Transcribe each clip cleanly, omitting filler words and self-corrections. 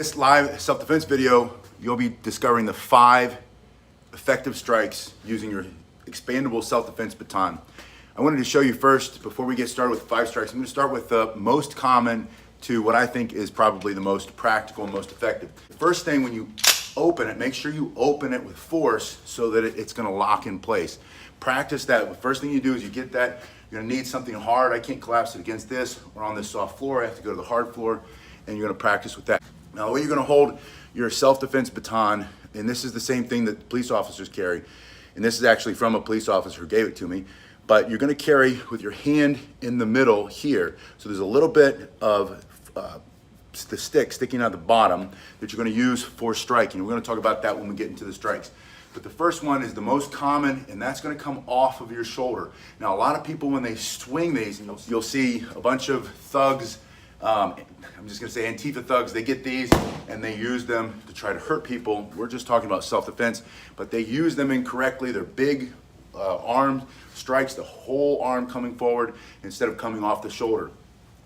This live self-defense video, you'll be discovering the 5 effective strikes using your expandable self-defense baton. I wanted to show you first, before we get started with 5 strikes, I'm going to start with the most common to what I think is probably the most practical and most effective. The first thing, when you open it, make sure you open it with force so that it's going to lock in place. Practice that. The first thing you do is you get that. You're going to need something hard. I can't collapse it against this or on this soft floor. I have to go to the hard floor, and you're going to practice with that. Now, the way you're going to hold your self-defense baton, and this is the same thing that police officers carry, and this is actually from a police officer who gave it to me, but you're going to carry with your hand in the middle here. So there's a little bit of the stick sticking out the bottom that you're going to use for striking. We're going to talk about that when we get into the strikes. But the first one is the most common, and that's going to come off of your shoulder. Now, a lot of people, when they swing these, you'll see a bunch of thugs, I'm just going to say Antifa thugs, they get these and they use them to try to hurt people. We're just talking about self-defense, but they use them incorrectly. They're big arm strikes, the whole arm coming forward instead of coming off the shoulder.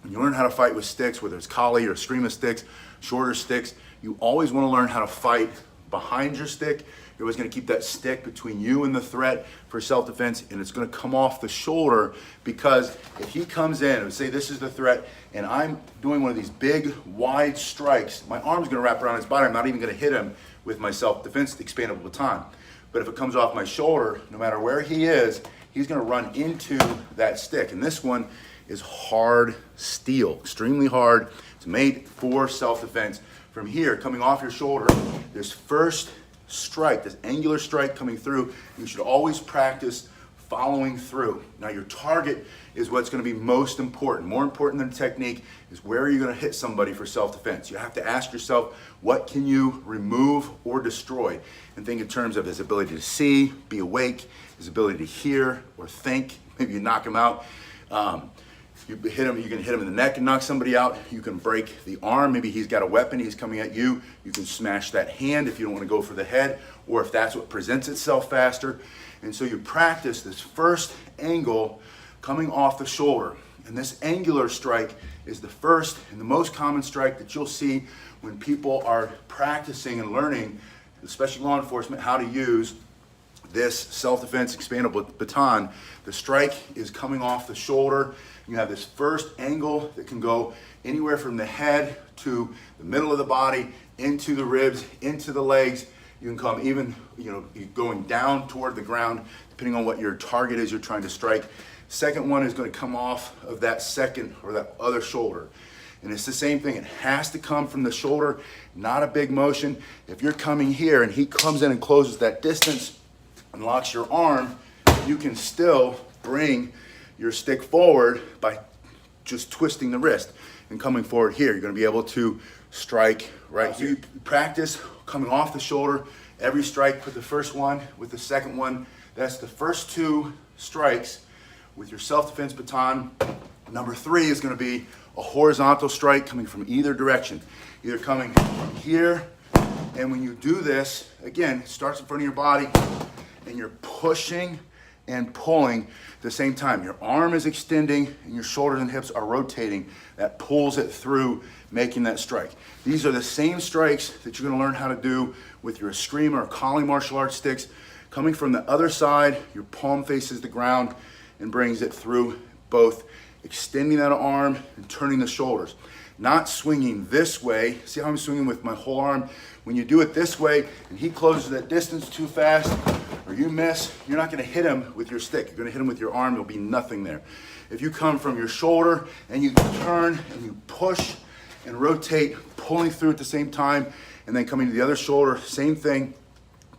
When you learn how to fight with sticks, whether it's collie or screamer sticks, shorter sticks, you always want to learn how to fight behind your stick. You're always going to keep that stick between you and the threat for self-defense, and it's going to come off the shoulder, because if he comes in and say this is the threat and I'm doing one of these big wide strikes, my arm's going to wrap around his body. I'm not even going to hit him with my self-defense expandable baton. But if it comes off my shoulder, no matter where he is, he's going to run into that stick. And this one is hard steel, extremely hard. It's made for self-defense. From here, coming off your shoulder, this first strike, this angular strike coming through, you should always practice following through. Now, your target is what's going to be most important. More important than technique is where are you going to hit somebody for self-defense. You have to ask yourself, what can you remove or destroy? And think in terms of his ability to see, be awake, his ability to hear or think. Maybe you knock him out. You hit him, you can hit him in the neck and knock somebody out. You can break the arm. Maybe he's got a weapon, he's coming at you. You can smash that hand if you don't want to go for the head, or if that's what presents itself faster. And so you practice this first angle coming off the shoulder. And this angular strike is the first and the most common strike that you'll see when people are practicing and learning, especially law enforcement, how to use this self-defense expandable baton. The strike is coming off the shoulder. You have this first angle that can go anywhere from the head to the middle of the body, into the ribs, into the legs. You can come even, going down toward the ground, depending on what your target is you're trying to strike. Second one is going to come off of that second or that other shoulder. And it's the same thing. It has to come from the shoulder, not a big motion. If you're coming here and he comes in and closes that distance and locks your arm, you can still bring your stick forward by just twisting the wrist and coming forward here. You're going to be able to strike right here. You practice coming off the shoulder. Every strike, put the first one with the second one. That's the first 2 strikes with your self-defense baton. Number 3 is going to be a horizontal strike coming from either direction, either coming from here. And when you do this, again, it starts in front of your body and you're pushing and pulling at the same time. Your arm is extending and your shoulders and hips are rotating. That pulls it through, making that strike. These are the same strikes that you're going to learn how to do with your screamer or collie martial arts sticks. Coming from the other side, your palm faces the ground and brings it through, both extending that arm and turning the shoulders. Not swinging this way. See how I'm swinging with my whole arm? When you do it this way and he closes that distance too fast, or you miss, you're not going to hit him with your stick. You're going to hit him with your arm. There'll be nothing there. If you come from your shoulder and you turn and you push and rotate, pulling through at the same time, and then coming to the other shoulder, same thing,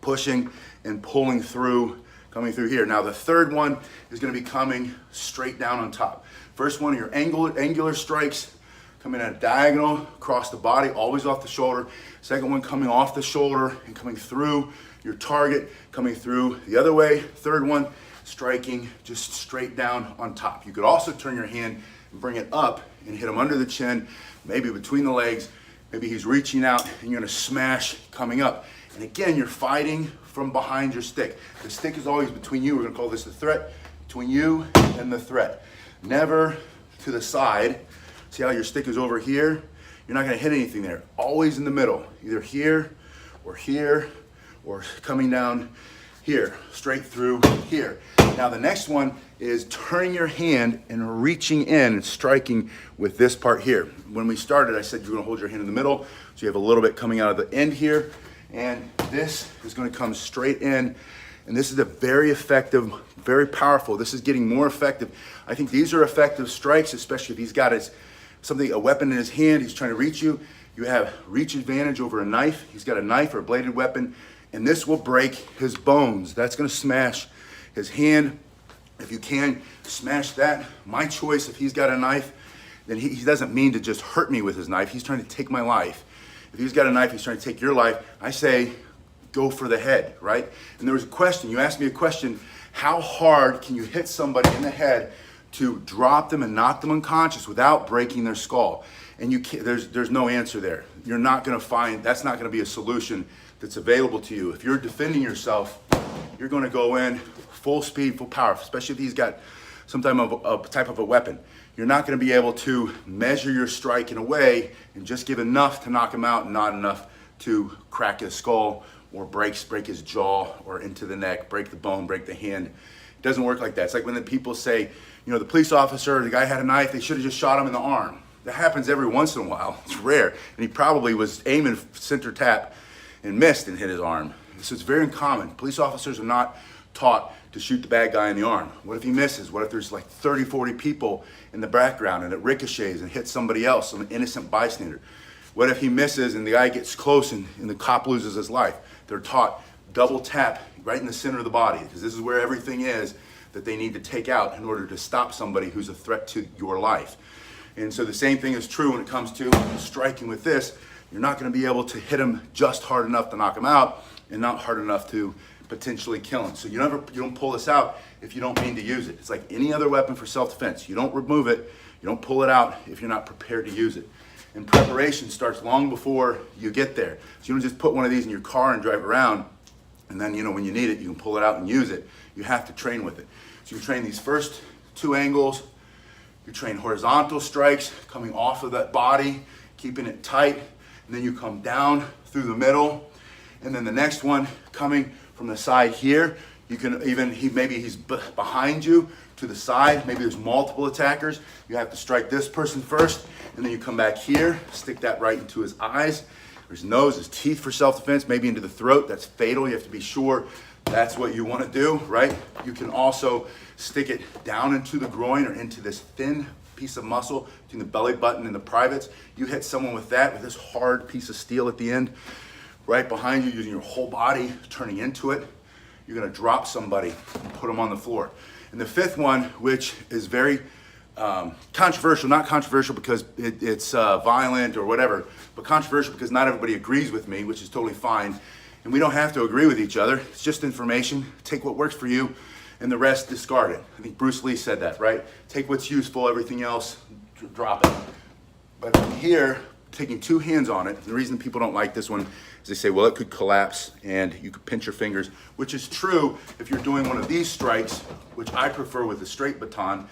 pushing and pulling through, coming through here. Now the third one is going to be coming straight down on top. First one of your angular strikes, coming at a diagonal across the body, always off the shoulder. Second one coming off the shoulder and coming through your target, coming through the other way. Third one, striking just straight down on top. You could also turn your hand and bring it up and hit him under the chin, maybe between the legs. Maybe he's reaching out and you're gonna smash coming up. And again, you're fighting from behind your stick. The stick is always between you. We're gonna call this the threat, between you and the threat. Never to the side. See how your stick is over here? you're not gonna hit anything there. Always in the middle, either here, or coming down here, straight through here. Now the next one is turning your hand and reaching in and striking with this part here. When we started, I said you're gonna hold your hand in the middle, so you have a little bit coming out of the end here, and this is gonna come straight in, and this is a very effective, very powerful. This is getting more effective. I think these are effective strikes, especially if he's got a weapon in his hand, he's trying to reach you. You have reach advantage over a knife. He's got a knife or a bladed weapon, and this will break his bones. That's gonna smash his hand. If you can, smash that. My choice, if he's got a knife, then he doesn't mean to just hurt me with his knife. He's trying to take my life. If he's got a knife, he's trying to take your life. I say, go for the head, right? And there was a question, you asked me a question, how hard can you hit somebody in the head to drop them and knock them unconscious without breaking their skull? And you can't, there's no answer there. You're not gonna find, that's not gonna be a solution that's available to you. If you're defending yourself, you're gonna go in full speed, full power, especially if he's got some type of a weapon. You're not gonna be able to measure your strike in a way and just give enough to knock him out and not enough to crack his skull or break his jaw or into the neck, break the bone, break the hand. It doesn't work like that. It's like when the people say, you know, the police officer, the guy had a knife, they should have just shot him in the arm. That happens every once in a while. It's rare. And he probably was aiming center tap and missed and hit his arm. So it's very uncommon. Police officers are not taught to shoot the bad guy in the arm. What if he misses? What if there's like 30, 40 people in the background and it ricochets and hits somebody else, some innocent bystander? What if he misses and the guy gets close and the cop loses his life? They're taught double tap right in the center of the body, because this is where everything is that they need to take out in order to stop somebody who's a threat to your life. And so the same thing is true when it comes to striking with this. You're not going to be able to hit him just hard enough to knock him out and not hard enough to potentially kill him. So you don't pull this out if you don't mean to use it. It's like any other weapon for self-defense. You don't remove it, you don't pull it out if you're not prepared to use it. And preparation starts long before you get there. So you don't just put one of these in your car and drive around, and then, you know, when you need it, you can pull it out and use it. You have to train with it. So you train these first two angles. You train horizontal strikes coming off of that body, keeping it tight, and then you come down through the middle, and then the next one coming from the side here. You can even, maybe he's behind you to the side, maybe there's multiple attackers. You have to strike this person first, and then you come back here, stick that right into his eyes, or his nose, his teeth for self-defense, maybe into the throat. That's fatal. You have to be sure that's what you want to do, right? You can also stick it down into the groin or into this thin piece of muscle between the belly button and the privates. You hit someone with that, with this hard piece of steel at the end, right behind you, using your whole body, turning into it. You're gonna drop somebody and put them on the floor. And the fifth one, which is very controversial, not controversial because it's violent or whatever, but controversial because not everybody agrees with me, which is totally fine. And we don't have to agree with each other. It's just information. Take what works for you and the rest discard it. I think Bruce Lee said that, right? Take what's useful, everything else, drop it. But here, taking two hands on it, the reason people don't like this one is they say, well, it could collapse and you could pinch your fingers, which is true if you're doing one of these strikes, which I prefer with a straight baton.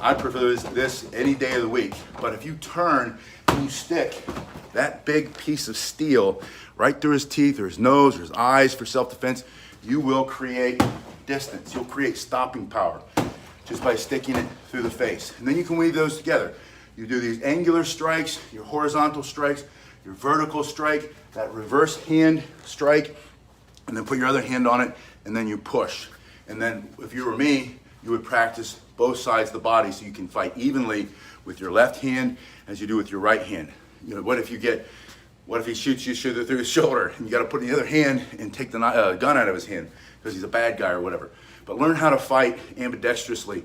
I prefer this any day of the week. But if you turn and you stick that big piece of steel right through his teeth or his nose or his eyes for self-defense, you will create distance. You'll create stopping power just by sticking it through the face. And then you can weave those together. You do these angular strikes, your horizontal strikes, your vertical strike, that reverse hand strike, and then put your other hand on it, and then you push. And then if you were me, you would practice both sides of the body so you can fight evenly with your left hand as you do with your right hand. You know, what if he shoots you through his shoulder and you got to put the other hand and take the gun out of his hand because he's a bad guy or whatever. But learn how to fight ambidextrously,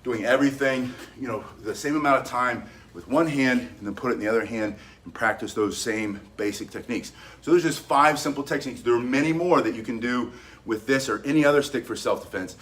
doing everything, you know, the same amount of time with one hand and then put it in the other hand and practice those same basic techniques. So there's just 5 simple techniques. There are many more that you can do with this or any other stick for self-defense.